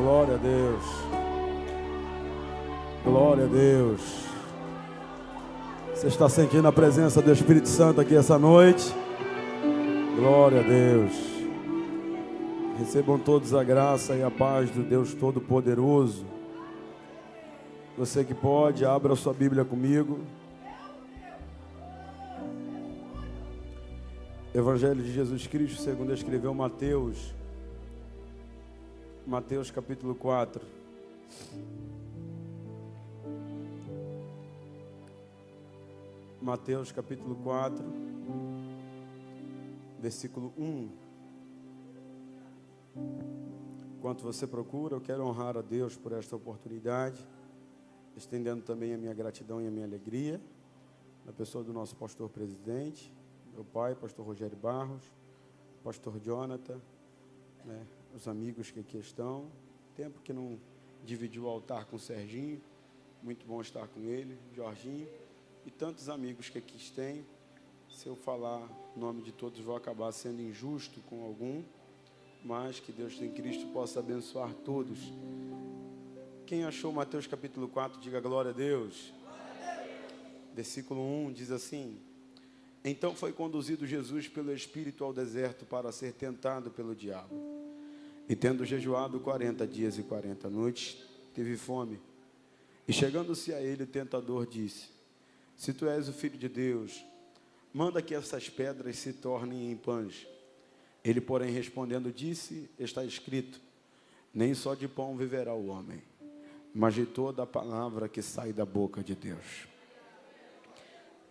Glória a Deus. Glória a Deus. Você está sentindo a presença do Espírito Santo aqui essa noite? Glória a Deus. Recebam todos a graça e a paz do Deus Todo-Poderoso. Você que pode, abra a sua Bíblia comigo. Evangelho de Jesus Cristo, segundo escreveu Mateus. Mateus capítulo 4. Mateus capítulo 4, versículo 1. Enquanto você procura, eu quero honrar a Deus por esta oportunidade, estendendo também a minha gratidão e a minha alegria, na pessoa do nosso pastor presidente, meu pai, pastor Rogério Barros, pastor Jonathan, os amigos que aqui estão. Tempo que não dividiu o altar com o Serginho, muito bom estar com ele, Jorginho, e tantos amigos que aqui têm. Se eu falar o nome de todos, vou acabar sendo injusto com algum, mas que Deus em Cristo possa abençoar todos. Quem achou Mateus capítulo 4, diga glória a Deus. Versículo 1 diz assim: Então foi conduzido Jesus pelo Espírito ao deserto para ser tentado pelo diabo. E tendo jejuado 40 dias e 40 noites, teve fome. E chegando-se a ele, o tentador disse: Se tu és o Filho de Deus, manda que essas pedras se tornem em pães. Ele, porém, respondendo, disse: Está escrito, nem só de pão viverá o homem, mas de toda a palavra que sai da boca de Deus.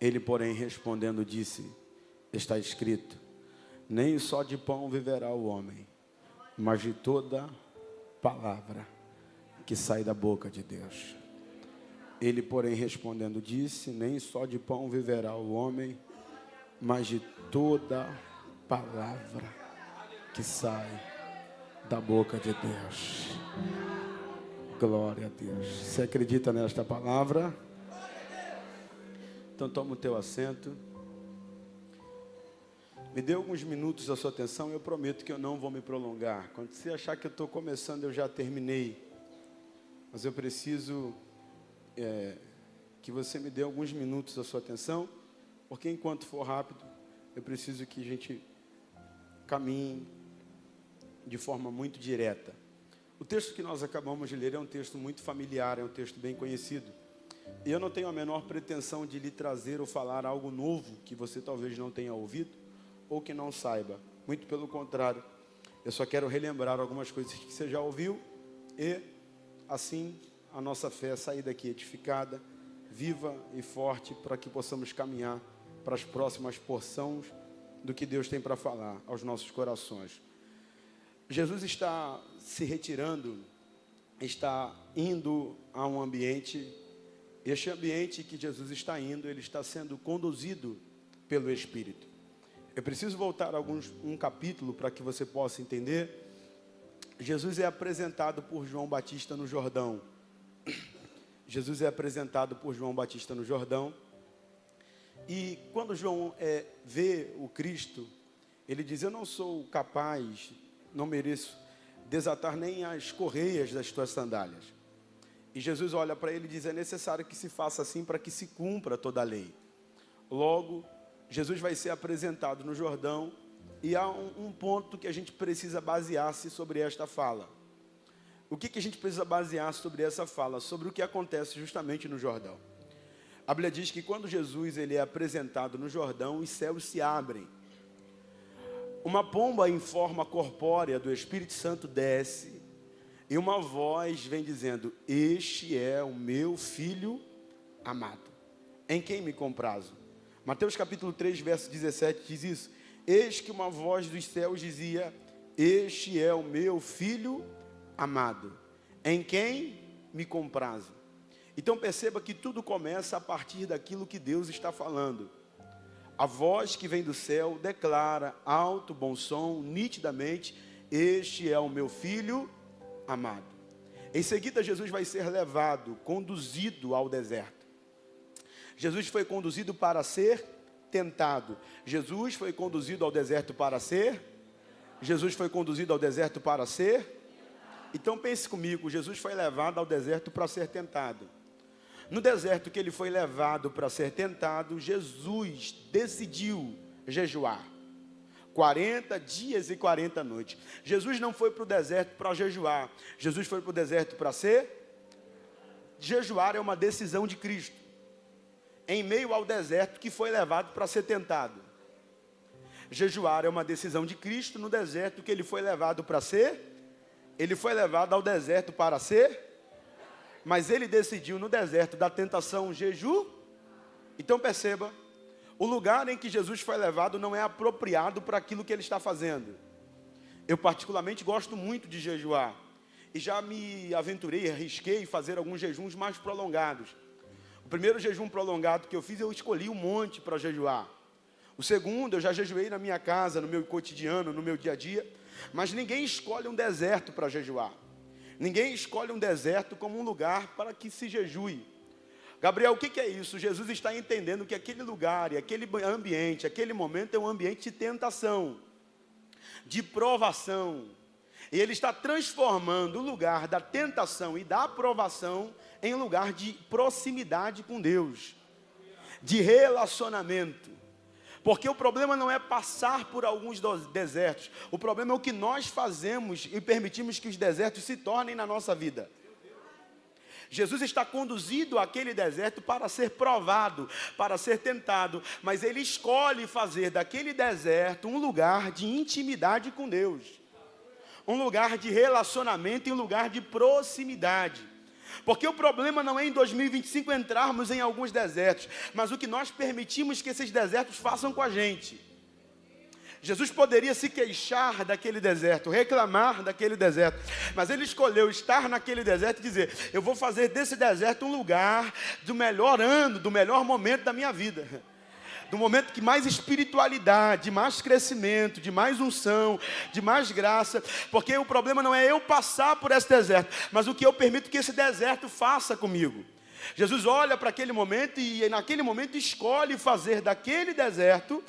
Ele, porém, respondendo, disse: Está escrito, nem só de pão viverá o homem, mas de toda palavra que sai da boca de Deus. Ele, porém, respondendo, disse: Nem só de pão viverá o homem, mas de toda palavra que sai da boca de Deus. Glória a Deus. Você acredita nesta palavra? Então toma o teu assento. Me dê alguns minutos da sua atenção, eu prometo que eu não vou me prolongar. Quando você achar que eu estou começando, eu já terminei. Mas eu preciso que você me dê alguns minutos da sua atenção, porque enquanto for rápido, eu preciso que a gente caminhe de forma muito direta. O texto que nós acabamos de ler é um texto muito familiar, é um texto bem conhecido. E eu não tenho a menor pretensão de lhe trazer ou falar algo novo que você talvez não tenha ouvido ou que não saiba. Muito pelo contrário, eu só quero relembrar algumas coisas que você já ouviu e assim a nossa fé sair daqui edificada, viva e forte, para que possamos caminhar para as próximas porções do que Deus tem para falar aos nossos corações. Jesus está se retirando, está indo a um ambiente. Este ambiente que Jesus está indo, ele está sendo conduzido pelo Espírito. Eu preciso voltar a um capítulo para que você possa entender. Jesus é apresentado por João Batista no Jordão. Jesus é apresentado por João Batista no Jordão. E quando João vê o Cristo, ele diz: Eu não sou capaz, não mereço desatar nem as correias das tuas sandálias. E Jesus olha para ele e diz: É necessário que se faça assim para que se cumpra toda a lei. Logo, Jesus vai ser apresentado no Jordão e há um ponto que a gente precisa basear-se sobre esta fala. O que a gente precisa basear sobre essa fala? Sobre o que acontece justamente no Jordão. A Bíblia diz que quando Jesus ele é apresentado no Jordão, os céus se abrem. Uma pomba em forma corpórea do Espírito Santo desce e uma voz vem dizendo: Este é o meu Filho amado, em quem me comprazo. Mateus capítulo 3, verso 17 diz isso. Eis que uma voz dos céus dizia: Este é o meu Filho amado, em quem me comprazo. Então perceba que tudo começa a partir daquilo que Deus está falando. A voz que vem do céu declara alto, bom som, nitidamente: Este é o meu Filho amado. Em seguida, Jesus vai ser levado, conduzido ao deserto. Jesus foi conduzido para ser tentado. Jesus foi conduzido ao deserto para ser. Jesus foi conduzido ao deserto para ser. Então pense comigo, Jesus foi levado ao deserto para ser tentado. No deserto que ele foi levado para ser tentado, Jesus decidiu jejuar. 40 dias e 40 noites. Jesus não foi para o deserto para jejuar. Jesus foi para o deserto para ser... Jejuar é uma decisão de Cristo. Em meio ao deserto que foi levado para ser tentado. Jejuar é uma decisão de Cristo no deserto que ele foi levado para ser. Ele foi levado ao deserto para ser. Mas ele decidiu no deserto da tentação jejum. Então perceba. O lugar em que Jesus foi levado não é apropriado para aquilo que ele está fazendo. Eu particularmente gosto muito de jejuar. E já me aventurei, arrisquei fazer alguns jejuns mais prolongados. O primeiro jejum prolongado que eu fiz, eu escolhi um monte para jejuar. O segundo, eu já jejuei na minha casa, no meu cotidiano, no meu dia a dia. Mas ninguém escolhe um deserto para jejuar. Ninguém escolhe um deserto como um lugar para que se jejue. Gabriel, o que é isso? Jesus está entendendo que aquele lugar e aquele ambiente, aquele momento é um ambiente de tentação, de provação. E ele está transformando o lugar da tentação e da aprovação em lugar de proximidade com Deus, de relacionamento. Porque o problema não é passar por alguns desertos, o problema é o que nós fazemos e permitimos que os desertos se tornem na nossa vida. Jesus está conduzido àquele deserto para ser provado, para ser tentado, mas ele escolhe fazer daquele deserto um lugar de intimidade com Deus, um lugar de relacionamento e um lugar de proximidade. Porque o problema não é em 2025 entrarmos em alguns desertos, mas o que nós permitimos que esses desertos façam com a gente. Jesus poderia se queixar daquele deserto, reclamar daquele deserto, mas ele escolheu estar naquele deserto e dizer: eu vou fazer desse deserto um lugar do melhor ano, do melhor momento da minha vida, do momento que mais espiritualidade, de mais crescimento, de mais unção, de mais graça. Porque o problema não é eu passar por esse deserto, mas o que eu permito que esse deserto faça comigo. Jesus olha para aquele momento e naquele momento escolhe fazer daquele deserto,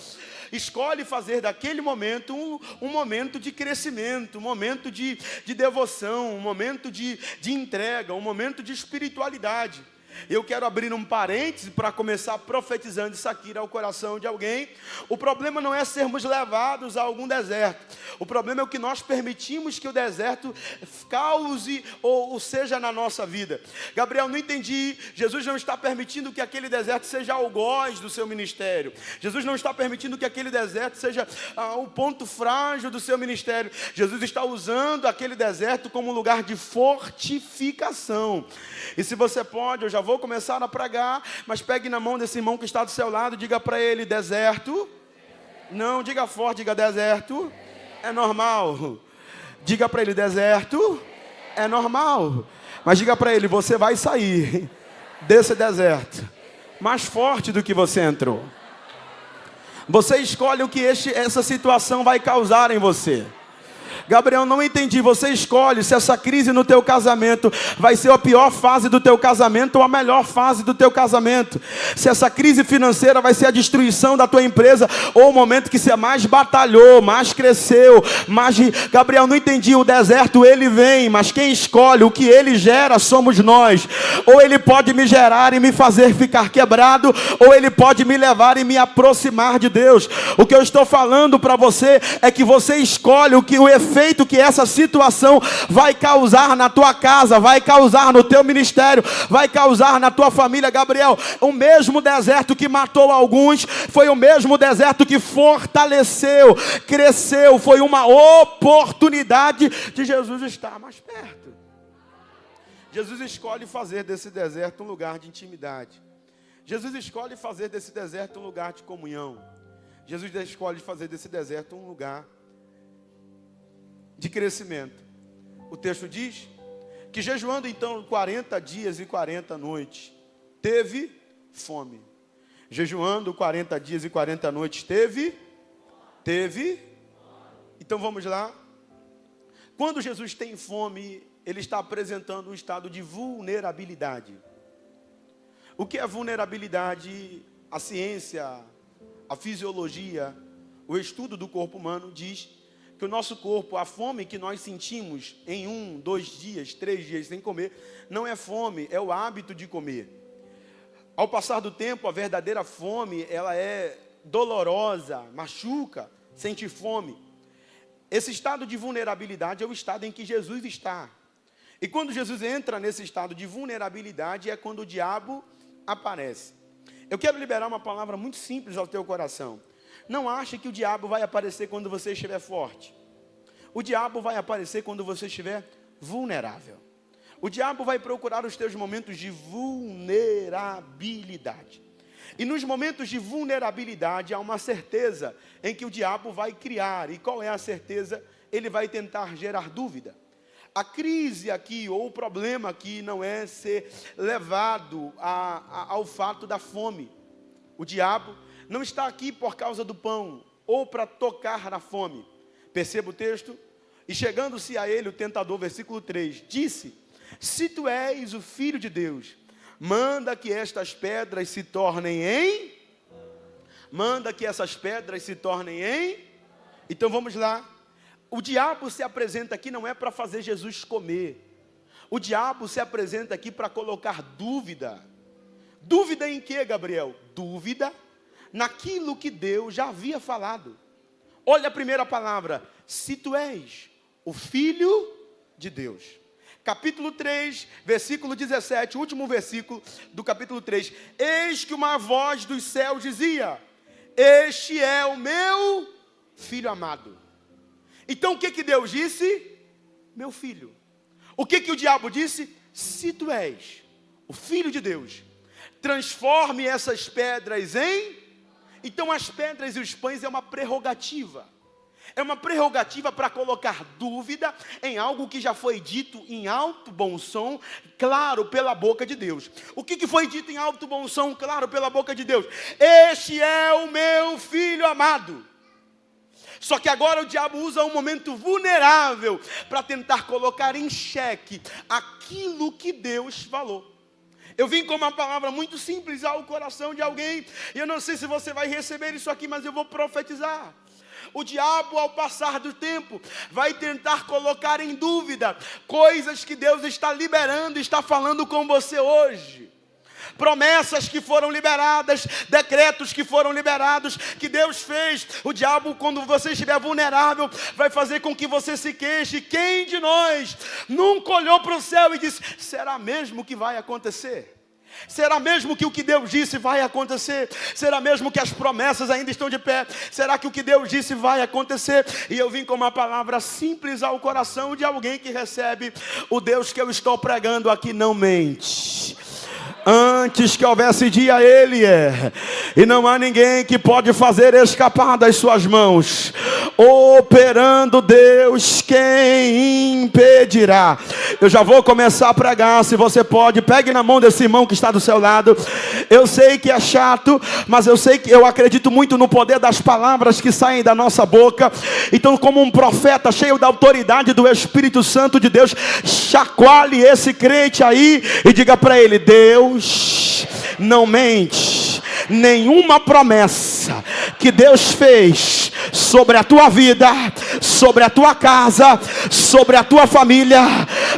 escolhe fazer daquele momento um momento de crescimento, um momento de devoção, um momento de entrega, um momento de espiritualidade. Eu quero abrir um parêntese para começar profetizando isso aqui ao coração de alguém. O problema não é sermos levados a algum deserto. O problema é o que nós permitimos que o deserto cause ou seja na nossa vida. Gabriel, não entendi. Jesus não está permitindo que aquele deserto seja algoz do seu ministério. Jesus não está permitindo que aquele deserto seja o ponto frágil do seu ministério. Jesus está usando aquele deserto como um lugar de fortificação. E se você pode, eu já vou começar a pregar, mas pegue na mão desse irmão que está do seu lado e diga para ele: deserto. Não, diga forte, diga deserto. É normal. Diga para ele: deserto é normal. Mas diga para ele: você vai sair desse deserto mais forte do que você entrou. Você escolhe o que essa situação vai causar em você. Gabriel, não entendi. Você escolhe se essa crise no teu casamento vai ser a pior fase do teu casamento ou a melhor fase do teu casamento. Se essa crise financeira vai ser a destruição da tua empresa ou o momento que você mais batalhou, mais cresceu, mais... Gabriel, não entendi. O deserto ele vem, mas quem escolhe o que ele gera somos nós. Ou ele pode me gerar e me fazer ficar quebrado, ou ele pode me levar e me aproximar de Deus. O que eu estou falando para você é que você escolhe o efeito que essa situação vai causar na tua casa, vai causar no teu ministério, vai causar na tua família. Gabriel, o mesmo deserto que matou alguns, foi o mesmo deserto que fortaleceu, cresceu, foi uma oportunidade de Jesus estar mais perto. Jesus escolhe fazer desse deserto um lugar de intimidade. Jesus escolhe fazer desse deserto um lugar de comunhão. Jesus escolhe fazer desse deserto um lugar de crescimento. O texto diz que jejuando então 40 dias e 40 noites, teve fome. Jejuando 40 dias e 40 noites, teve. Então vamos lá. Quando Jesus tem fome, ele está apresentando um estado de vulnerabilidade. O que é vulnerabilidade? A ciência, a fisiologia, o estudo do corpo humano diz que o nosso corpo, a fome que nós sentimos em 1, 2 dias, 3 dias sem comer, não é fome, é o hábito de comer. Ao passar do tempo, a verdadeira fome, ela é dolorosa, machuca, sente fome. Esse estado de vulnerabilidade é o estado em que Jesus está. E quando Jesus entra nesse estado de vulnerabilidade, é quando o diabo aparece. Eu quero liberar uma palavra muito simples ao teu coração. Não ache que o diabo vai aparecer quando você estiver forte. O diabo vai aparecer quando você estiver vulnerável. O diabo vai procurar os teus momentos de vulnerabilidade. E nos momentos de vulnerabilidade há uma certeza em que o diabo vai criar. E qual é a certeza? Ele vai tentar gerar dúvida. A crise aqui, ou o problema aqui, não é ser levado ao fato da fome. O diabo não está aqui por causa do pão, ou para tocar na fome. Perceba o texto? E chegando-se a ele, o tentador, versículo 3, disse: se tu és o Filho de Deus, manda que estas pedras se tornem em... Manda que essas pedras se tornem em... Então vamos lá. O diabo se apresenta aqui não é para fazer Jesus comer. O diabo se apresenta aqui para colocar dúvida. Dúvida em quê, Gabriel? Dúvida naquilo que Deus já havia falado. Olha a primeira palavra. Se tu és o Filho de Deus. Capítulo 3, versículo 17, último versículo do capítulo 3. Eis que uma voz dos céus dizia: este é o meu Filho amado. Então o que Deus disse? Meu filho. O que o diabo disse? Se tu és o Filho de Deus, transforme essas pedras em... Então as pedras e os pães é uma prerrogativa. É uma prerrogativa para colocar dúvida em algo que já foi dito em alto bom som, claro, pela boca de Deus. O que foi dito em alto bom som, claro, pela boca de Deus? Este é o meu Filho amado. Só que agora o diabo usa um momento vulnerável para tentar colocar em xeque aquilo que Deus falou. Eu vim com uma palavra muito simples ao coração de alguém, e eu não sei se você vai receber isso aqui, mas eu vou profetizar. O diabo, ao passar do tempo, vai tentar colocar em dúvida coisas que Deus está liberando, está falando com você hoje. Promessas que foram liberadas, decretos que foram liberados, que Deus fez. O diabo, quando você estiver vulnerável, vai fazer com que você se queixe. Quem de nós nunca olhou para o céu e disse: será mesmo que vai acontecer? Será mesmo que o que Deus disse vai acontecer? Será mesmo que as promessas ainda estão de pé? Será que o que Deus disse vai acontecer? E eu vim com uma palavra simples ao coração de alguém que recebe: o Deus que eu estou pregando aqui não mente. Antes que houvesse dia, Ele é. E não há ninguém que pode fazer escapar das suas mãos. Operando Deus, quem impedirá? Eu já vou começar a pregar. Se você pode, pegue na mão desse irmão que está do seu lado. Eu sei que é chato, mas eu acredito muito no poder das palavras que saem da nossa boca. Então, como um profeta cheio da autoridade do Espírito Santo de Deus, chacoalhe esse crente aí e diga para ele: Deus não mente. Nenhuma promessa que Deus fez sobre a tua vida, sobre a tua casa, sobre a tua família,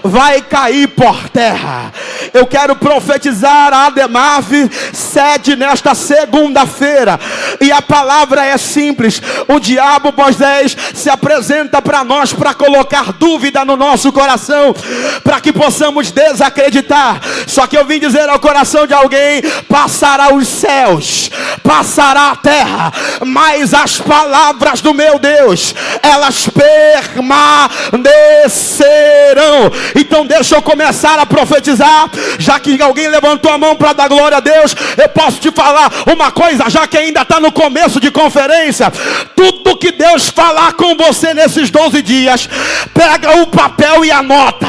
vai cair por terra. Eu quero profetizar a Ademave sede nesta segunda-feira, e a palavra é simples. O diabo, Moisés, se apresenta para nós para colocar dúvida no nosso coração, para que possamos desacreditar. Só que eu vim dizer ao coração de alguém: passará os céus, passará a terra, mas as palavras do meu Deus, elas permanecerão. Então deixa eu começar a profetizar. Já que alguém levantou a mão para dar glória a Deus, eu posso te falar uma coisa, já que ainda está no começo de conferência. Tudo que Deus falar com você nesses 12 dias, pega o papel e anota.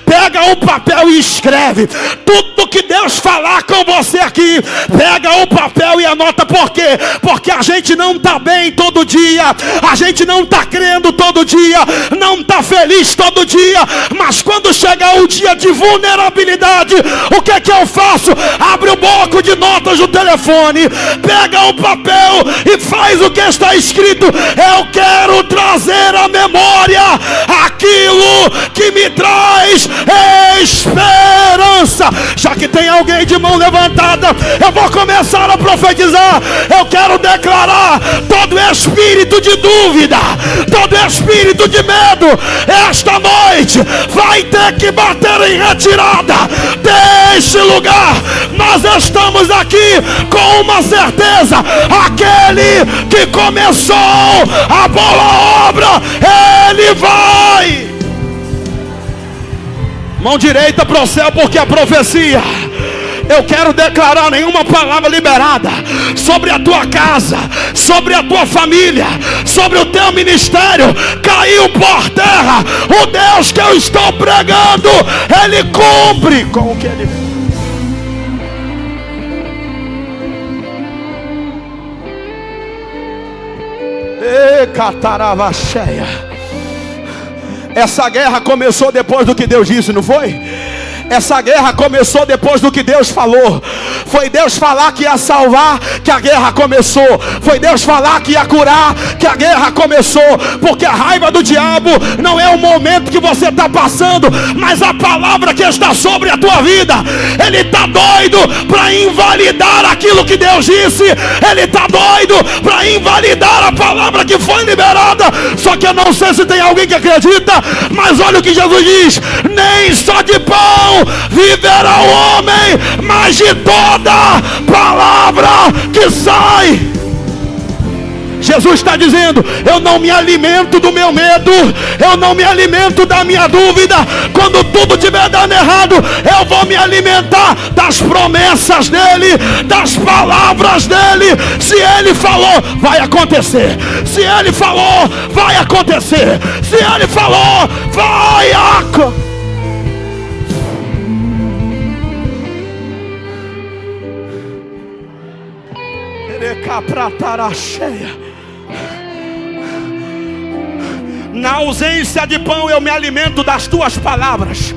Pega um papel e escreve tudo que Deus falar com você aqui. Pega um papel e anota. Por quê? Porque a gente não está bem todo dia, a gente não está crendo todo dia, não está feliz todo dia, mas quando chegar o dia de vulnerabilidade, o que é que eu faço? Abre o bloco de notas do telefone, pega um papel e faz o que está escrito. Eu quero trazer à memória aquilo que me traz esperança. Já que tem alguém de mão levantada, eu vou começar a profetizar. Eu quero declarar: todo espírito de dúvida, todo espírito de medo, esta noite vai ter que bater em retirada deste lugar. Nós estamos aqui com uma certeza: aquele que começou a boa obra, ele vai. Mão direita para o céu, porque a profecia, eu quero declarar: nenhuma palavra liberada sobre a tua casa, sobre a tua família, sobre o teu ministério caiu por terra. O Deus que eu estou pregando, ele cumpre com o que ele fez. Catarava cheia. Essa guerra começou depois do que Deus disse, não foi? Essa guerra começou depois do que Deus falou. Foi Deus falar que ia salvar, que a guerra começou. Foi Deus falar que ia curar, que a guerra começou. Porque a raiva do diabo não é o momento que você está passando, mas a palavra que está sobre a tua vida. Ele está doido para invalidar aquilo que Deus disse. Ele está doido para invalidar a palavra que foi liberada. Só que eu não sei se tem alguém que acredita, mas olha o que Jesus diz: nem só de pão viverá o homem, mas de toda palavra que sai. Jesus está dizendo: eu não me alimento do meu medo, eu não me alimento da minha dúvida. Quando tudo estiver dando errado, eu vou me alimentar das promessas dele, das palavras dele. Se ele falou, vai acontecer. Se ele falou, vai acontecer. Se ele falou, vai acontecer. Na ausência de pão, eu me alimento das tuas palavras.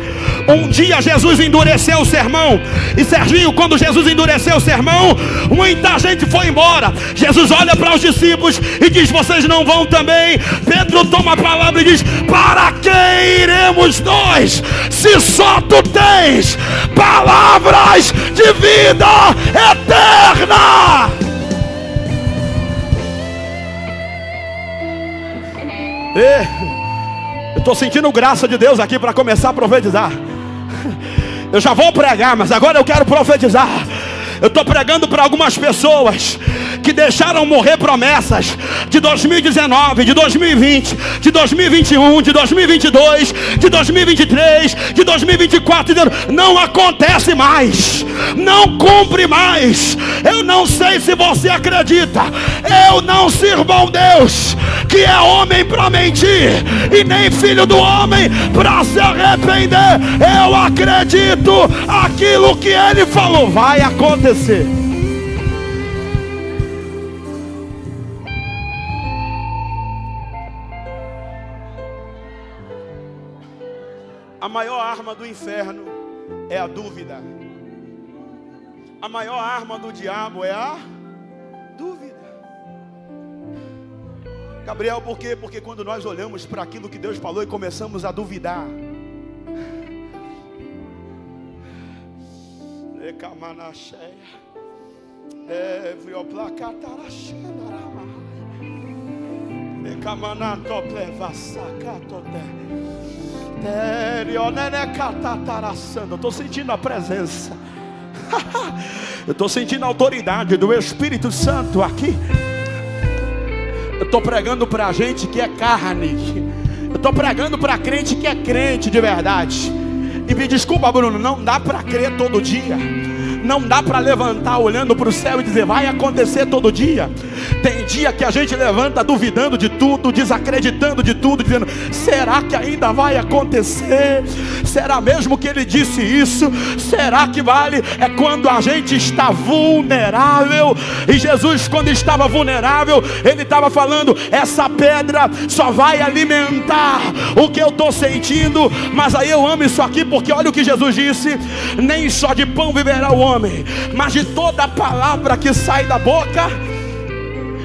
Um dia Jesus endureceu o sermão. E Serginho, quando Jesus endureceu o sermão, muita gente foi embora. Jesus olha para os discípulos e diz: vocês não vão também? Pedro toma a palavra e diz: para quem iremos nós, se só tu tens palavras de vida eterna? Eu estou sentindo graça de Deus aqui para começar a profetizar. Eu já vou pregar, mas agora eu quero profetizar. Eu estou pregando para algumas pessoas que deixaram morrer promessas de 2019, de 2020, de 2021, de 2022, de 2023, de 2024, dizendo: não acontece mais, não cumpre mais. Eu não sei se você acredita, eu não sirvo a um Deus que é homem para mentir, e nem filho do homem para se arrepender. Eu acredito, aquilo que ele falou vai acontecer. A maior arma do inferno é a dúvida. A maior arma do diabo é a dúvida. Gabriel, por quê? Porque quando nós olhamos para aquilo que Deus falou e começamos a duvidar, eu estou sentindo a presença, eu estou sentindo a autoridade do Espírito Santo aqui. Eu estou pregando para gente que é carne, eu estou pregando para crente que é crente de verdade. E me desculpa, Bruno, não dá para crer todo dia. Não dá para levantar olhando para o céu e dizer vai acontecer todo dia. Tem dia que a gente levanta duvidando de tudo, desacreditando de tudo, dizendo: será que ainda vai acontecer? Será mesmo que ele disse isso? Será que vale? É quando a gente está vulnerável. E Jesus, quando estava vulnerável, ele estava falando: essa pedra só vai alimentar o que eu estou sentindo. Mas aí eu amo isso aqui, porque olha o que Jesus disse: nem só de pão viverá o homem, mas de toda a palavra que sai da boca.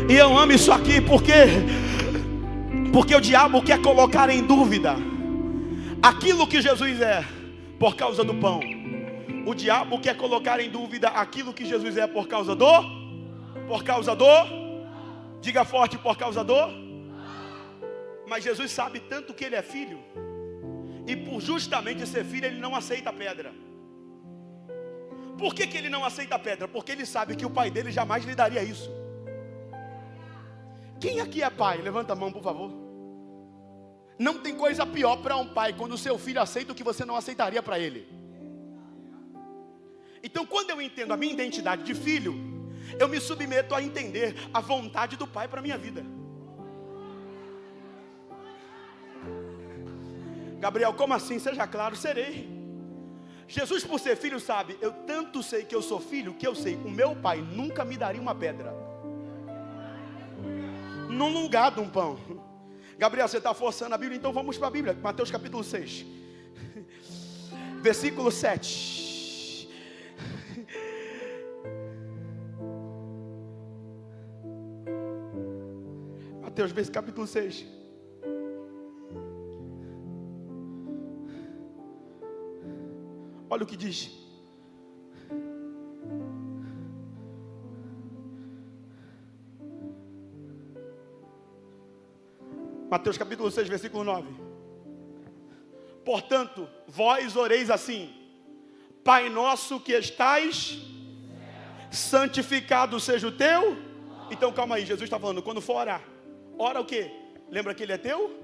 E eu amo isso aqui, porque o diabo quer colocar em dúvida aquilo que Jesus é por causa do pão. O diabo quer colocar em dúvida aquilo que Jesus é por causa do, diga forte, por causa do. Mas Jesus sabe tanto que ele é filho, e por justamente ser filho ele não aceita a pedra. Por que ele não aceita a pedra? Porque ele sabe que o pai dele jamais lhe daria isso. Quem aqui é pai? Levanta a mão, por favor. Não tem coisa pior para um pai quando o seu filho aceita o que você não aceitaria para ele. Então, quando eu entendo a minha identidade de filho, eu me submeto a entender a vontade do pai para a minha vida. Gabriel, como assim? Seja claro, serei. Jesus, por ser filho, sabe: eu tanto sei que eu sou filho, que eu sei, o meu pai nunca me daria uma pedra num lugar de um pão. Gabriel, você está forçando a Bíblia, então vamos para a Bíblia. Mateus capítulo 6, versículo 7. Mateus capítulo 6. Olha o que diz. Mateus capítulo 6, versículo 9. Portanto, vós oreis assim: Pai nosso que estais, santificado seja o teu. Então calma aí, Jesus está falando, quando for orar, ora o quê? Lembra que ele é teu?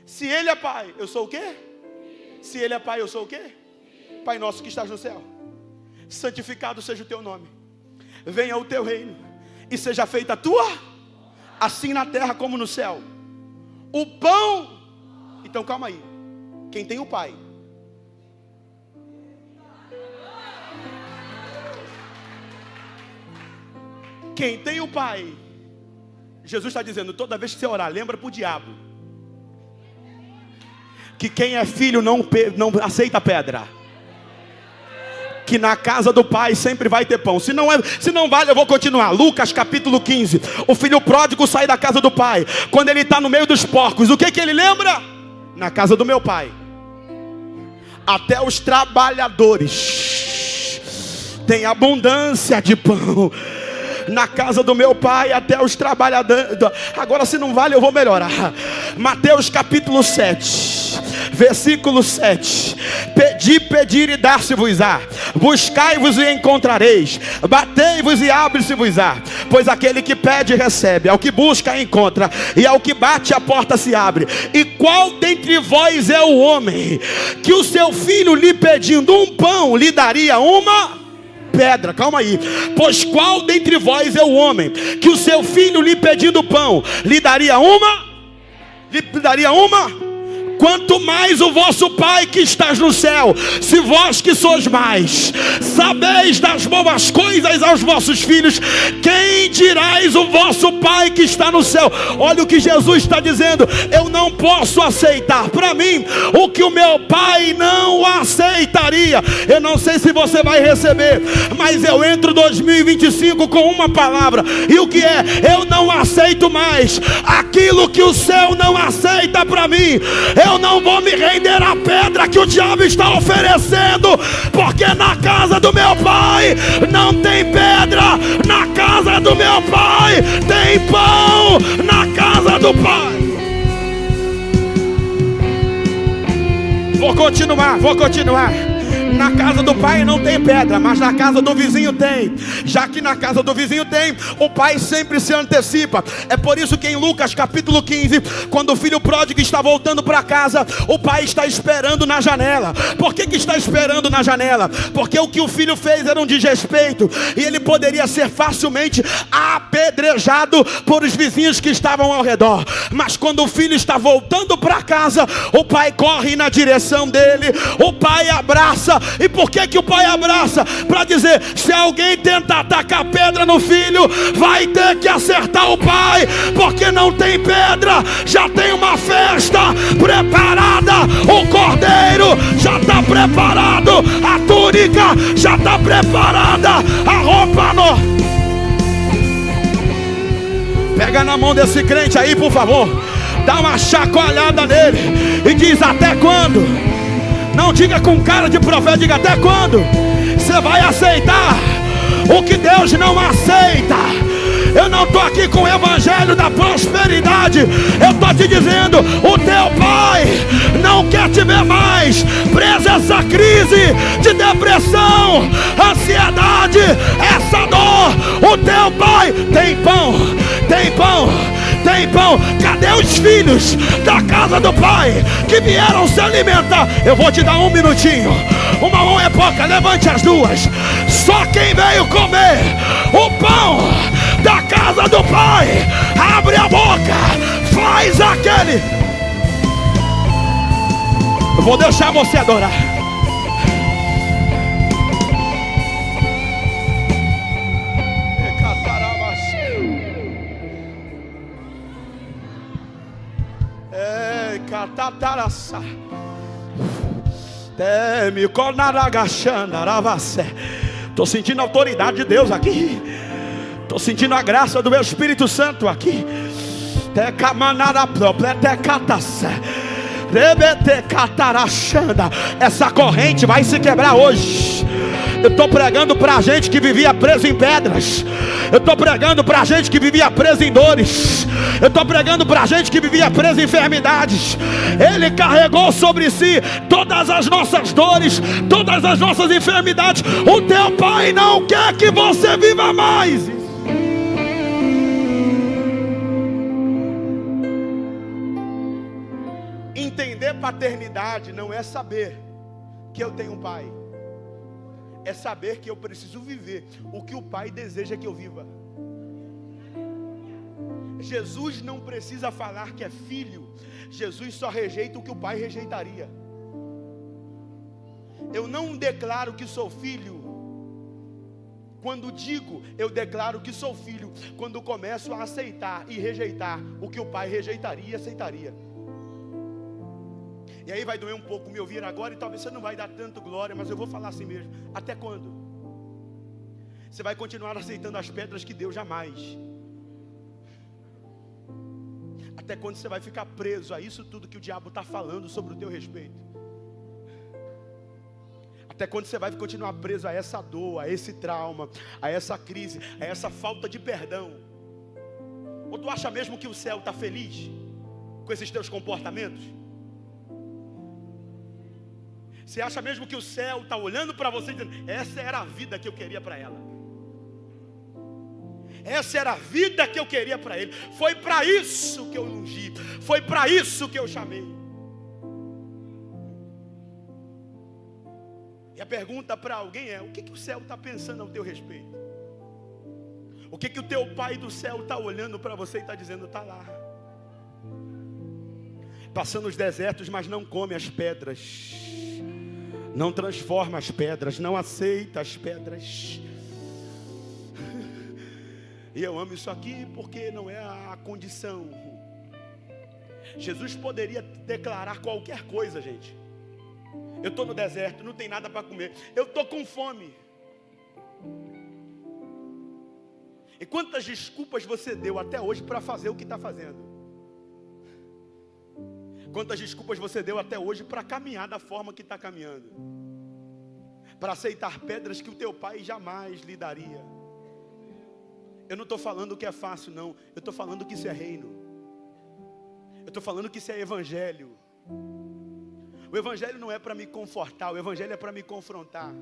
Se ele é pai, eu sou o quê? Se ele é pai, eu sou o quê? Pai nosso que estás no céu, santificado seja o teu nome, venha o teu reino, e seja feita a tua, assim na terra como no céu. O pão. Então calma aí, quem tem o pai, quem tem o pai, Jesus está dizendo, toda vez que você orar, lembra para o diabo que quem é filho não aceita pedra, que na casa do pai sempre vai ter pão. Se não vale, eu vou continuar. Lucas capítulo 15. O filho pródigo sai da casa do pai. Quando ele está no meio dos porcos, o que ele lembra? Na casa do meu pai, até os trabalhadores têm abundância de pão. Na casa do meu pai, até os trabalhadores. Agora, se não vale, eu vou melhorar. Mateus capítulo 7, versículo 7. Pedi, pedir e dar-se-vos-á. Buscai-vos e encontrareis. Batei-vos e abre-se-vos-á. Pois aquele que pede recebe, ao que busca encontra, e ao que bate a porta se abre. E qual dentre vós é o homem que o seu filho lhe pedindo um pão lhe daria uma pedra? Calma aí. Pois qual dentre vós é o homem que o seu filho lhe pedindo pão lhe daria uma? Quanto mais o vosso Pai que estás no céu, se vós que sois mais, sabeis das boas coisas aos vossos filhos, quem dirais o vosso Pai que está no céu? Olha o que Jesus está dizendo: eu não posso aceitar para mim o que o meu Pai não aceitaria. Eu não sei se você vai receber, mas eu entro 2025 com uma palavra, e o que é? Eu não aceito mais aquilo que o céu não aceita para mim. Eu não vou me render à pedra que o diabo está oferecendo, porque na casa do meu pai não tem pedra. Na casa do meu pai tem pão. Na casa do pai. Vou continuar. Na casa do pai não tem pedra, mas na casa do vizinho tem. Já que na casa do vizinho tem, o pai sempre se antecipa. É por isso que em Lucas capítulo 15, quando o filho pródigo está voltando para casa, o pai está esperando na janela. Por que está esperando na janela? Porque o que o filho fez era um desrespeito, e ele poderia ser facilmente apedrejado por os vizinhos que estavam ao redor. Mas quando o filho está voltando para casa, o pai corre na direção dele, o pai abraça. E por que o pai abraça? Para dizer: se alguém tentar atacar pedra no filho, vai ter que acertar o pai, porque não tem pedra, já tem uma festa preparada, o cordeiro já está preparado, a túnica já está preparada, a roupa Pega na mão desse crente aí, por favor, dá uma chacoalhada nele e diz: até quando? Não diga com cara de profeta, diga: até quando você vai aceitar o que Deus não aceita? Eu não estou aqui com o evangelho da prosperidade, eu estou te dizendo: o teu pai não quer te ver mais preso a essa crise de depressão, ansiedade, essa dor. O teu pai tem pão, tem pão, tem pão. Cadê os filhos da casa do pai que vieram se alimentar? Eu vou te dar um minutinho, uma mão é pouca, levante as duas. Só quem veio comer o pão da casa do pai, abre a boca, faz aquele. Eu vou deixar você adorar. Estou sentindo a autoridade de Deus aqui. Estou sentindo a graça do meu Espírito Santo aqui. Essa corrente vai se quebrar hoje. Eu estou pregando para gente que vivia preso em pedras. Eu estou pregando para gente que vivia preso em dores. Eu estou pregando para gente que vivia preso em enfermidades. Ele carregou sobre si todas as nossas dores, todas as nossas enfermidades. O teu pai não quer que você viva mais. Entender paternidade não é saber que eu tenho um pai, é saber que eu preciso viver o que o pai deseja que eu viva. Jesus não precisa falar que é filho, Jesus só rejeita o que o pai rejeitaria. Eu não declaro que sou filho quando digo, eu declaro que sou filho quando começo a aceitar e rejeitar o que o pai rejeitaria e aceitaria. E aí vai doer um pouco me ouvir agora, e talvez você não vai dar tanto glória, mas eu vou falar assim mesmo. Até quando? Você vai continuar aceitando as pedras que Deus jamais? Até quando você vai ficar preso a isso tudo que o diabo está falando sobre o teu respeito? Até quando você vai continuar preso a essa dor, a esse trauma, a essa crise, a essa falta de perdão? Ou tu acha mesmo que o céu está feliz com esses teus comportamentos? Você acha mesmo que o céu está olhando para você dizendo: essa era a vida que eu queria para ela, essa era a vida que eu queria para ele, foi para isso que eu ungi, foi para isso que eu chamei? E a pergunta para alguém é: o que o céu está pensando ao teu respeito? O que o teu pai do céu está olhando para você e está dizendo: está lá, passando os desertos, mas não come as pedras, não transforma as pedras, não aceita as pedras. E eu amo isso aqui porque não é a condição. Jesus poderia declarar qualquer coisa, gente. Eu estou no deserto, não tem nada para comer, eu estou com fome. E quantas desculpas você deu até hoje para fazer o que está fazendo? Quantas desculpas você deu até hoje para caminhar da forma que está caminhando? Para aceitar pedras que o teu pai jamais lhe daria. Eu não estou falando que é fácil, não. Eu estou falando que isso é reino. Eu estou falando que isso é evangelho. O evangelho não é para me confortar, o evangelho é para me confrontar.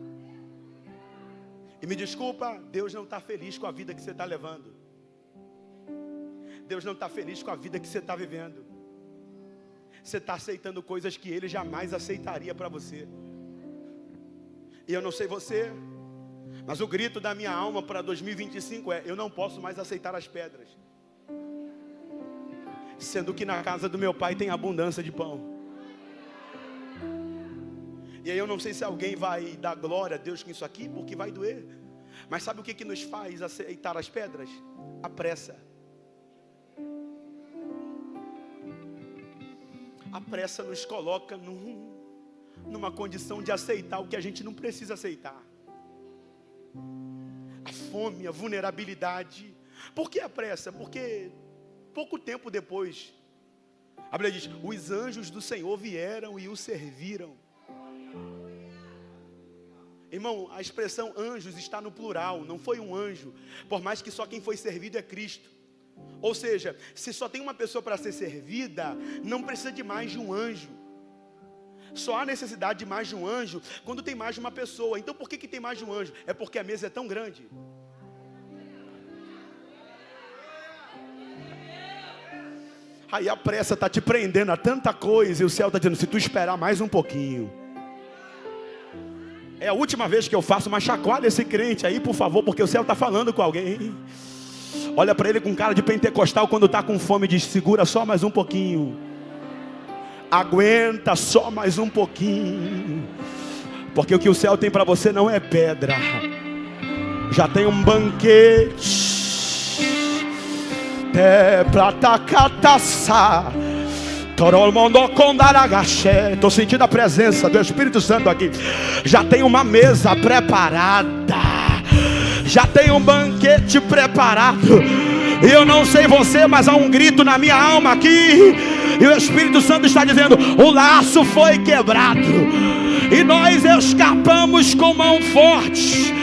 E me desculpa, Deus não está feliz com a vida que você está levando. Deus não está feliz com a vida que você está vivendo. Você está aceitando coisas que Ele jamais aceitaria para você. E eu não sei você, mas o grito da minha alma para 2025 é: eu não posso mais aceitar as pedras. Sendo que na casa do meu pai tem abundância de pão. E aí eu não sei se alguém vai dar glória a Deus com isso aqui, porque vai doer. Mas sabe o que nos faz aceitar as pedras? A pressa. A pressa nos coloca numa condição de aceitar o que a gente não precisa aceitar. A fome, a vulnerabilidade. Por que a pressa? Porque pouco tempo depois, a Bíblia diz: os anjos do Senhor vieram e o serviram. Irmão, a expressão anjos está no plural, não foi um anjo, por mais que só quem foi servido é Cristo. Ou seja, se só tem uma pessoa para ser servida, não precisa de mais de um anjo. Só há necessidade de mais de um anjo quando tem mais de uma pessoa. Então por que tem mais de um anjo? É porque a mesa é tão grande. Aí a pressa está te prendendo a tanta coisa, e o céu está dizendo: se tu esperar mais um pouquinho. É a última vez que eu faço, mas chacoalha esse crente aí, por favor, porque o céu está falando com alguém. Olha para ele com cara de pentecostal quando está com fome, diz: segura só mais um pouquinho. Aguenta só mais um pouquinho. Porque o que o céu tem para você não é pedra. Já tem um banquete. Estou sentindo a presença do Espírito Santo aqui. Já tem uma mesa preparada. Já tem um banquete preparado. E eu não sei você, mas há um grito na minha alma aqui. E o Espírito Santo está dizendo: o laço foi quebrado. E nós escapamos com mão forte.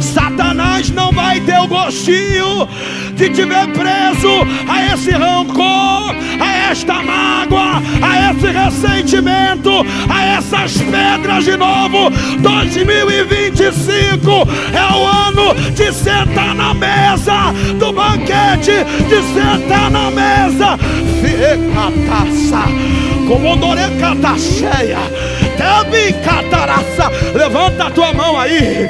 Satanás não vai ter o gostinho de te ver preso a esse rancor, a esta mágoa, a esse ressentimento, a essas pedras de novo. 2025 é o ano de sentar na mesa do banquete, de sentar na mesa. Fica taça, como odorecata cheia. Levanta a tua mão aí,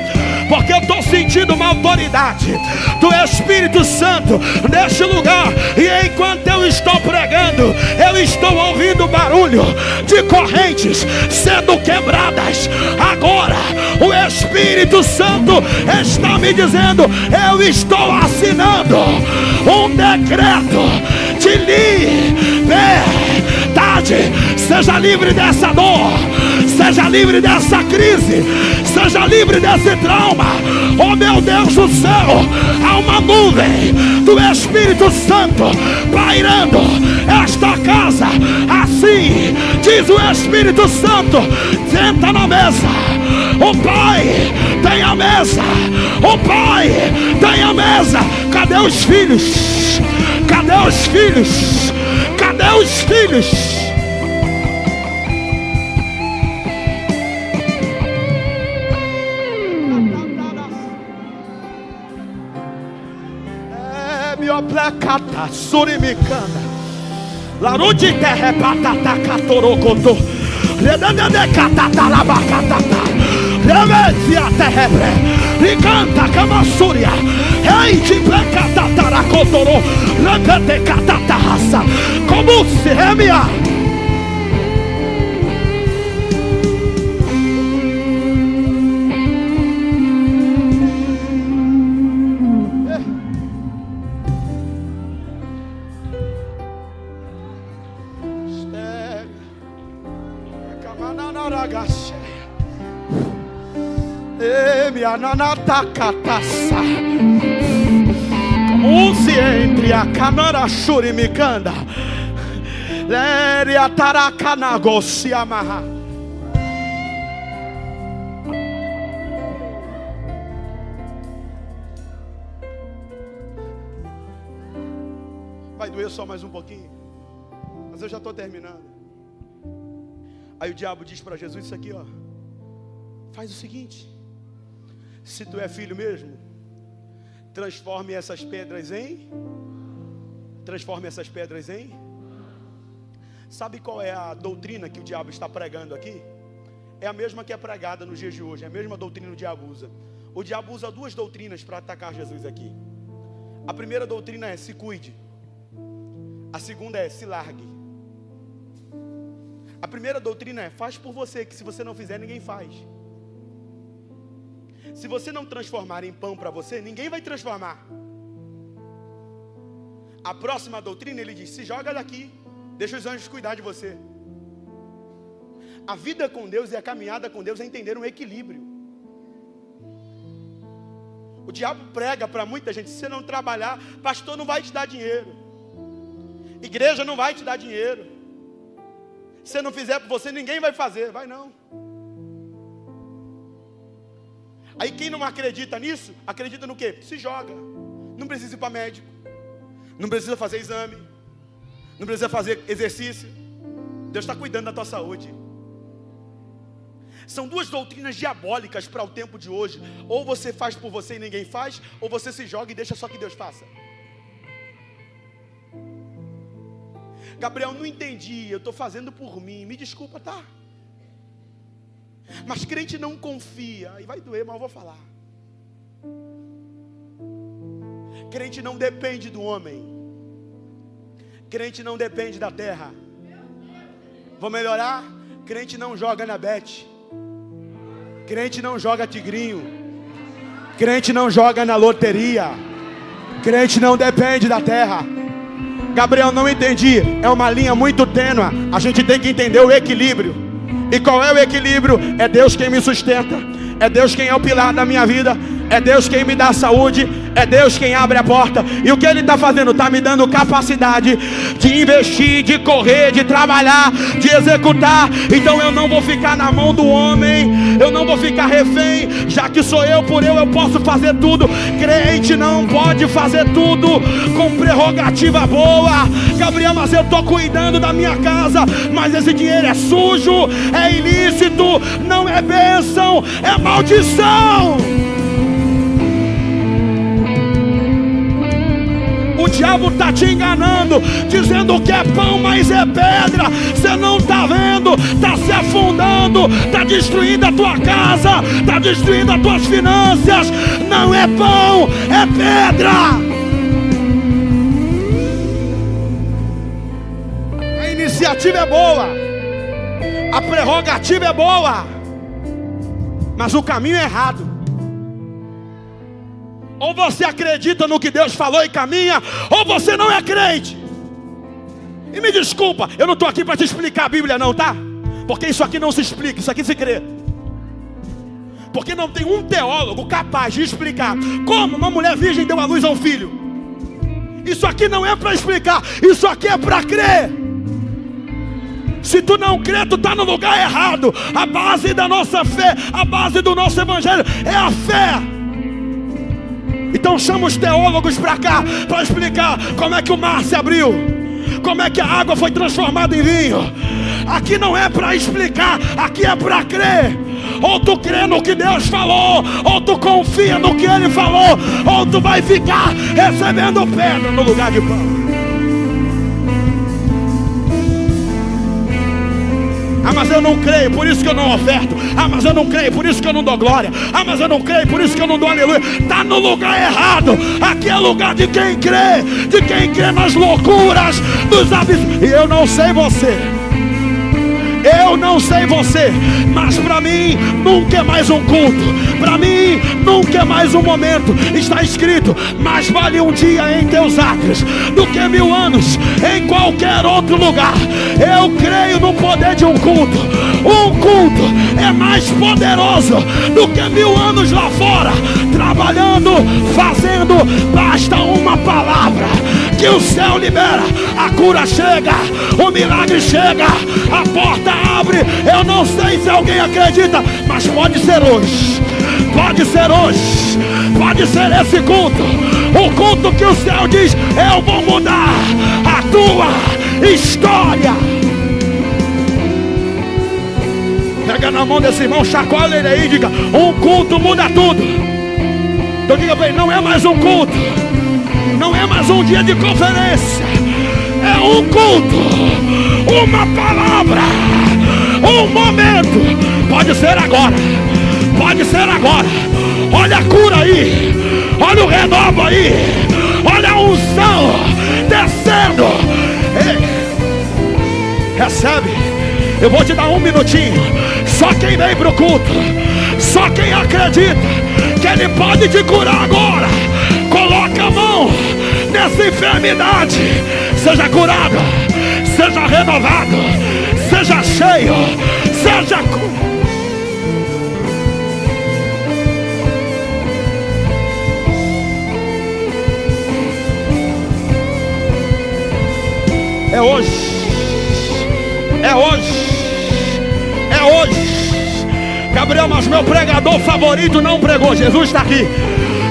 porque eu estou sentindo uma autoridade do Espírito Santo neste lugar. E enquanto eu estou pregando, eu estou ouvindo barulho de correntes sendo quebradas. Agora o Espírito Santo está me dizendo: eu estou assinando um decreto de liberdade. Seja livre dessa dor, seja livre dessa crise, seja livre desse trauma. Oh meu Deus do céu, há uma nuvem do Espírito Santo pairando esta casa. Assim diz o Espírito Santo: senta na mesa. O Pai tem a mesa, o Pai tem a mesa. Cadê os filhos? Cadê os filhos? Cadê os filhos? Placata surimicana larude terra patata catorocoto redande catata labacatata revezia terrebre licanta camassuria reite placata racotoro repete catata raça como se remia. Como se entre a canara churimicanda leria taracanago se amarra. Vai doer só mais um pouquinho, mas eu já estou terminando. Aí o diabo diz para Jesus isso aqui, ó. Faz o seguinte: se tu é filho mesmo, transforme essas pedras em... Sabe qual é a doutrina que o diabo está pregando aqui? É a mesma que é pregada nos dias de hoje. É a mesma doutrina que o diabo usa. O diabo usa duas doutrinas para atacar Jesus aqui. A primeira doutrina é: se cuide. A segunda é: se largue. A primeira doutrina é: faz por você, que se você não fizer, ninguém faz. Se você não transformar em pão para você, ninguém vai transformar. A próxima doutrina, ele diz: se joga daqui, deixa os anjos cuidar de você. A vida com Deus e a caminhada com Deus é entender um equilíbrio. O diabo prega para muita gente: se você não trabalhar, pastor não vai te dar dinheiro, igreja não vai te dar dinheiro, se você não fizer por você, ninguém vai fazer. Vai não. Aí quem não acredita nisso, acredita no quê? Se joga. Não precisa ir para médico, não precisa fazer exame, não precisa fazer exercício. Deus está cuidando da tua saúde. São duas doutrinas diabólicas para o tempo de hoje. Ou você faz por você e ninguém faz, ou você se joga e deixa só que Deus faça. Gabriel, não entendi, eu estou fazendo por mim. Me desculpa, tá? Mas crente não confia. E vai doer, mas eu vou falar. Crente não depende do homem. Crente não depende da terra. Vou melhorar? Crente não joga na bet. Crente não joga tigrinho. Crente não joga na loteria. Crente não depende da terra. Gabriel, não entendi. É uma linha muito tênue. A gente tem que entender o equilíbrio. E qual é o equilíbrio? É Deus quem me sustenta. É Deus quem é o pilar da minha vida. É Deus quem me dá saúde. É Deus quem abre a porta. E o que Ele está fazendo? Está me dando capacidade de investir, de correr, de trabalhar, de executar. Então eu não vou ficar na mão do homem. Eu não vou ficar refém. Já que sou eu, por eu posso fazer tudo. Crente não pode fazer tudo com prerrogativa boa. Gabriel, mas eu estou cuidando da minha casa. Mas esse dinheiro é sujo, é ilícito, não é bênção, é maldição. O diabo está te enganando, dizendo que é pão, mas é pedra. Você não está vendo, está se afundando, está destruindo a tua casa, está destruindo as tuas finanças. Não é pão, é pedra. A iniciativa é boa, a prerrogativa é boa, mas o caminho é errado. Ou você acredita no que Deus falou e caminha, ou você não é crente. E me desculpa, eu não estou aqui para te explicar a Bíblia não, tá? Porque isso aqui não se explica, isso aqui se crê. Porque não tem um teólogo capaz de explicar como uma mulher virgem deu à luz a um filho. Isso aqui não é para explicar, isso aqui é para crer. Se tu não crê, tu está no lugar errado. A base da nossa fé, a base do nosso evangelho é a fé. Então chama os teólogos para cá, para explicar como é que o mar se abriu, como é que a água foi transformada em vinho. Aqui não é para explicar, aqui é para crer. Ou tu crê no que Deus falou, ou tu confia no que Ele falou, ou tu vai ficar recebendo pedra no lugar de pão. Ah, mas eu não creio, por isso que eu não oferto. Ah, mas eu não creio, por isso que eu não dou glória. Ah, mas eu não creio, por isso que eu não dou aleluia. Está no lugar errado. Aqui é lugar de quem crê nas loucuras dos abismos. E eu não sei você, mas para mim nunca é mais um culto, para mim nunca é mais um momento. Está escrito: mais vale um dia em teus atos do que 1000 anos em qualquer outro lugar. Eu creio no poder de um culto. Um culto é mais poderoso do que 1000 anos lá fora, trabalhando, fazendo. Basta uma palavra que o céu libera, a cura chega, o milagre chega, a porta abre. Eu não sei se alguém acredita, mas pode ser hoje, pode ser hoje, pode ser esse culto, o culto que o céu diz: eu vou mudar a tua história. Pega na mão desse irmão, chacoalha ele aí e diga: um culto muda tudo. Então diga para ele: não é mais um culto, não é mais um dia de conferência, é um culto, uma palavra, um momento. Pode ser agora, pode ser agora. Olha a cura aí, olha o renovo aí, olha a unção descendo. Ei, recebe. Eu vou te dar um minutinho. Só quem vem para o culto, só quem acredita que Ele pode te curar agora, coloca a mão nessa enfermidade. Seja curado, seja renovado, seja cheio, seja curado. É hoje, é hoje, é hoje. Gabriel, mas meu pregador favorito não pregou. Jesus está aqui.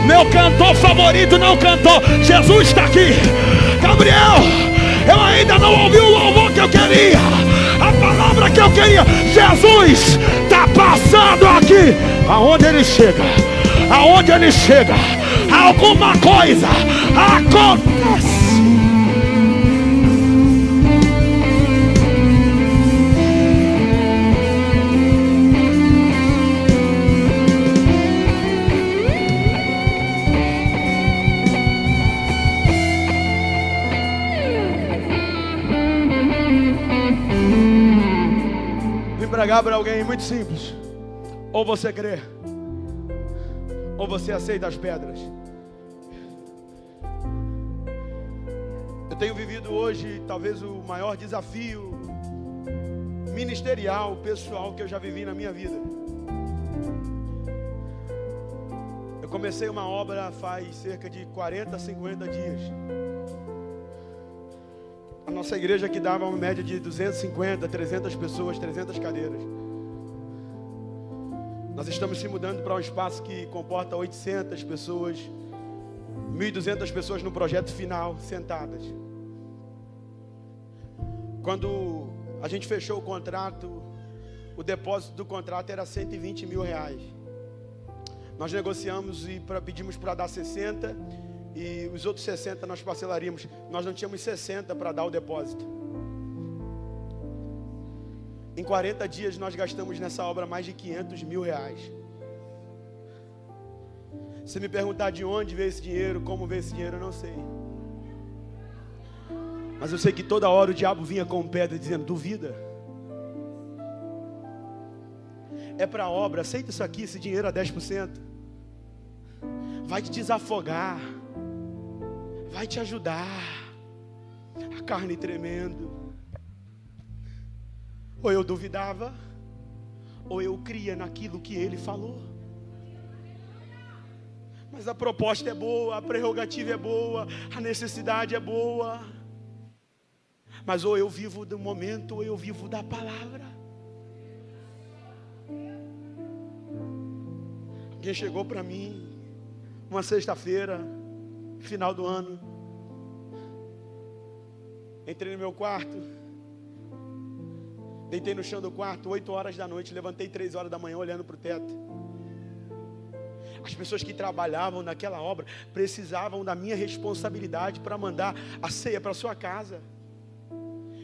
Meu cantor favorito não cantou. Jesus está aqui. Gabriel, eu ainda não ouvi o louvor que eu queria, a palavra que eu queria. Jesus está passando aqui. Aonde Ele chega, aonde Ele chega, alguma coisa acontece. Pregar para alguém muito simples: ou você crê, ou você aceita as pedras. Eu tenho vivido hoje talvez o maior desafio ministerial, pessoal que eu já vivi na minha vida. Eu comecei uma obra faz cerca de 40, 50 dias. A nossa igreja que dava uma média de 250, 300 pessoas, 300 cadeiras. Nós estamos se mudando para um espaço que comporta 800 pessoas, 1.200 pessoas no projeto final, sentadas. Quando a gente fechou o contrato, o depósito do contrato era 120 mil reais. Nós negociamos e pedimos para dar 60 e os outros 60 nós parcelaríamos. Nós não tínhamos 60 para dar o depósito. Em 40 dias nós gastamos nessa obra mais de 500 mil reais. Se me perguntar de onde veio esse dinheiro, como veio esse dinheiro, eu não sei. Mas eu sei que toda hora o diabo vinha com pedra dizendo: duvida. É para a obra, aceita isso aqui, esse dinheiro a 10%. Vai te desafogar, vai te ajudar. A carne tremendo. Ou eu duvidava, ou eu cria naquilo que ele falou. Mas a proposta é boa, a prerrogativa é boa, a necessidade é boa. Mas ou eu vivo do momento, ou eu vivo da palavra. Alguém chegou para mim uma sexta-feira, final do ano. Entrei no meu quarto, deitei no chão do quarto, 8 horas da noite, levantei 3 horas da manhã olhando para o teto. As pessoas que trabalhavam naquela obra precisavam da minha responsabilidade para mandar a ceia para sua casa.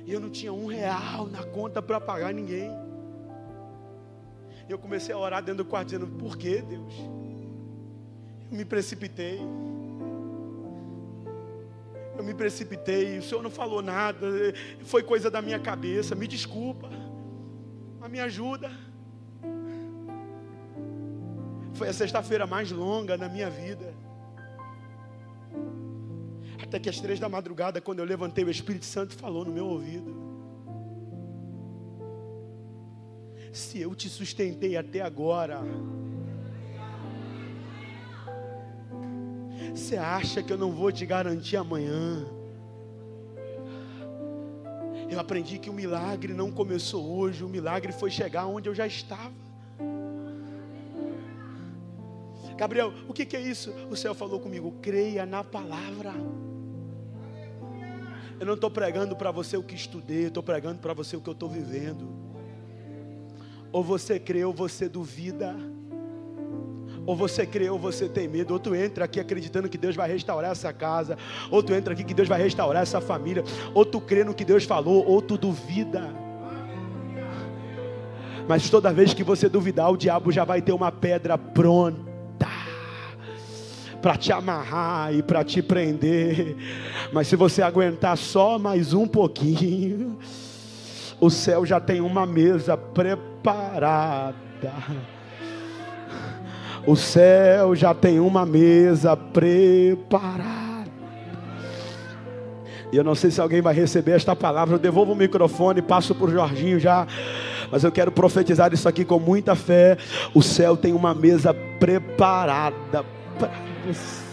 E eu não tinha R$1 na conta para pagar ninguém. Eu comecei a orar dentro do quarto dizendo: por que, Deus? Eu me precipitei. Eu me precipitei, o Senhor não falou nada, foi coisa da minha cabeça, me desculpa, mas me ajuda. Foi a sexta-feira mais longa na minha vida. Até que às 3 da madrugada, quando eu levantei, o Espírito Santo falou no meu ouvido: se eu te sustentei até agora, você acha que eu não vou te garantir amanhã? Eu aprendi que o milagre não começou hoje, o milagre foi chegar onde eu já estava. Gabriel, o que é isso? O céu falou comigo: creia na palavra. Eu não estou pregando para você o que estudei, eu estou pregando para você o que eu estou vivendo. Ou você crê ou você duvida. Ou você crê ou você tem medo. Ou tu entra aqui acreditando que Deus vai restaurar essa casa. Ou tu entra aqui que Deus vai restaurar essa família. Ou tu crê no que Deus falou, ou tu duvida. Mas toda vez que você duvidar, o diabo já vai ter uma pedra pronta para te amarrar e para te prender. Mas se você aguentar só mais um pouquinho, o céu já tem uma mesa preparada. O céu já tem uma mesa preparada. E eu não sei se alguém vai receber esta palavra. Eu devolvo o microfone, passo por Jorginho já. Mas eu quero profetizar isso aqui com muita fé. O céu tem uma mesa preparada para você.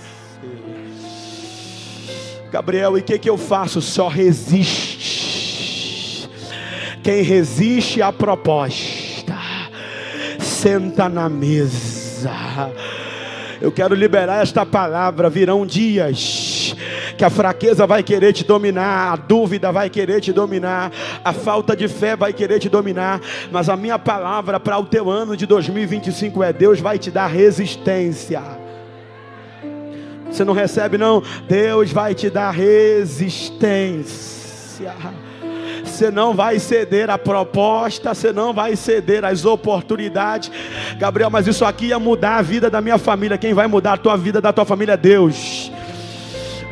Gabriel, e o que eu faço? Só resiste. Quem resiste à proposta, senta na mesa. Eu quero liberar esta palavra. Virão dias que a fraqueza vai querer te dominar, a dúvida vai querer te dominar, a falta de fé vai querer te dominar, mas a minha palavra para o teu ano de 2025 é: Deus vai te dar resistência. Você não recebe não? Deus vai te dar resistência. Você não vai ceder à proposta, você não vai ceder às oportunidades. Gabriel, mas isso aqui ia mudar a vida da minha família. Quem vai mudar a tua vida, da tua família, é Deus.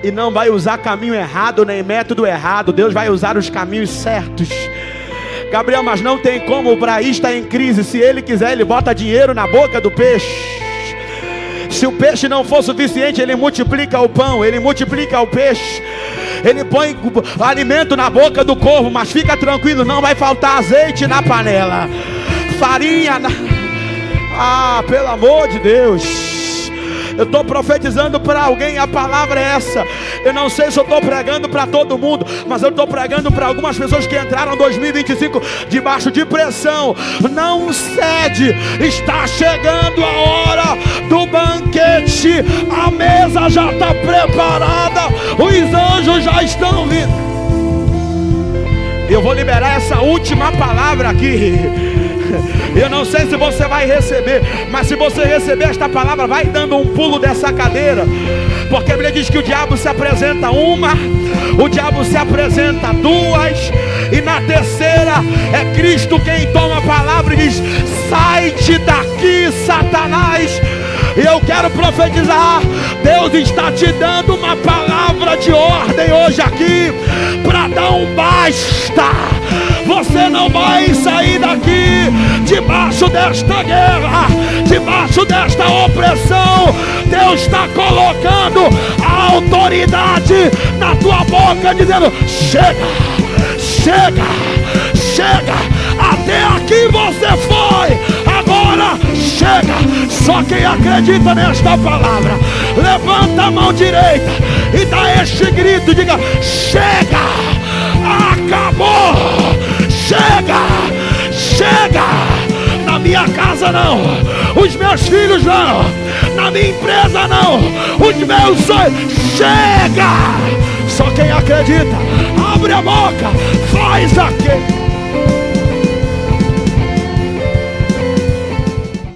E não vai usar caminho errado, nem método errado. Deus vai usar os caminhos certos. Gabriel, mas não tem como, o país está em crise. Se ele quiser, ele bota dinheiro na boca do peixe. Se o peixe não for suficiente, ele multiplica o pão, ele multiplica o peixe. Ele põe alimento na boca do corvo, mas fica tranquilo, não vai faltar azeite na panela, farinha na... Ah, pelo amor de Deus. Eu estou profetizando para alguém, a palavra é essa. Eu não sei se eu estou pregando para todo mundo, mas eu estou pregando para algumas pessoas que entraram em 2025 debaixo de pressão. Não cede, está chegando a hora do banquete. A mesa já está preparada, os anjos já estão vindo. Eu vou liberar essa última palavra aqui. Eu não sei se você vai receber, mas se você receber esta palavra, vai dando um pulo dessa cadeira, porque a Bíblia diz que o diabo se apresenta uma, o diabo se apresenta duas, e na terceira é Cristo quem toma a palavra e diz: sai-te daqui, Satanás. E eu quero profetizar, Deus está te dando uma palavra de ordem hoje aqui, para dar um basta. Você não vai sair daqui debaixo desta guerra, debaixo desta opressão. Deus está colocando a autoridade na tua boca, dizendo: chega, chega, chega. Até aqui você foi, agora chega. Só quem acredita nesta palavra, levanta a mão direita e dá este grito, diga: chega, acabou. Chega, chega. Na minha casa não, os meus filhos não, na minha empresa não, os meus sonhos. Chega. Só quem acredita, abre a boca, faz aqui.